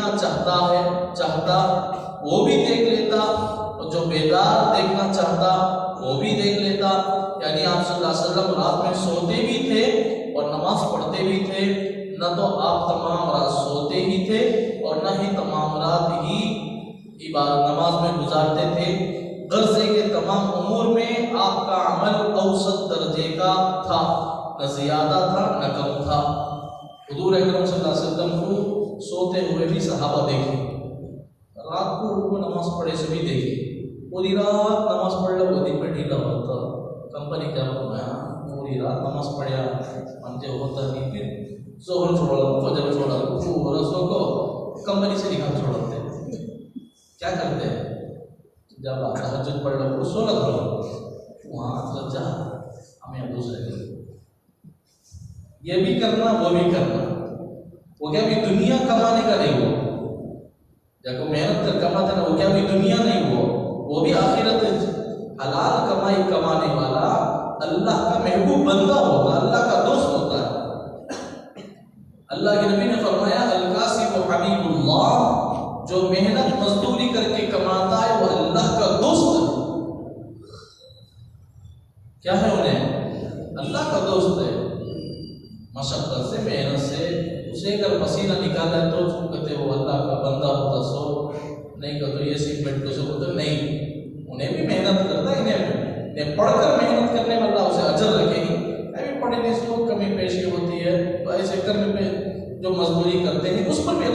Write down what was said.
देखना चाहता वो भी देख लेता, और जो बेदार देखना चाहता वो भी देख लेता। यानी आप सल्लल्लाहु अलैहि वसल्लम रात में सोते भी थे और नमाज पढ़ते भी थे। न तो आप तमाम रात सोते ही थे और न ही तमाम रात ही नमाज में गुजारते थे। गर्ज़े के तमाम उमूर में आपका अमल औसत दर्जे का था, न ज़्यादा था न कम था। हुज़ूर अकरम सल्लल्लाहु अलैहि वसल्लम को सोते हुए भी सहाबा देखे, रात को उनको नमाज पढ़े से भी देखे। पूरी रात नमाज पढ़ लो, वो दिन में ढीला होता, कंपनी क्या बनाया, पूरी रात नमाज पढ़ा अंते होता नहीं, फिर जोहर छोड़ा, फजर छोड़ा, रसों को कंपनी से निकाल छोड़ते। क्या करते हैं, जब तहज्जुद पढ़ लो तो सोलह करो, वहाँ लज्जा हमें दूसरे दिन ये भी करना वो भी करना। वो क्या भी दुनिया कमाने का नहीं हो, जब मेहनत कर कमाते ना, वो क्या भी दुनिया नहीं हो, वो भी आखिरत हलाल कमाई कमाने वाला अल्लाह का महबूब बंदा होता, अल्लाह का दोस्त होता है। अल्लाह के नबी ने फरमाया अल-कासिबु हबीबुल्लाह, जो मेहनत मजदूरी करके कमाता है वो अल्लाह का दोस्त है। क्या है उन्हें, अल्लाह का दोस्त है। मशक्कत से मेहनत से उसे अगर पसीना निकाला है तो कहते वो अल्लाह का बंदा होता, सो नहीं का तो ये सिर्फ बैठ को सो तो नहीं, उन्हें भी मेहनत करता है। इन्हें पढ़कर मेहनत करने में अल्लाह उसे अजर रखेगी। अभी पढ़ने से कमी पेशी होती है तो ऐसे करने पे जो मजदूरी करते हैं उस पर भी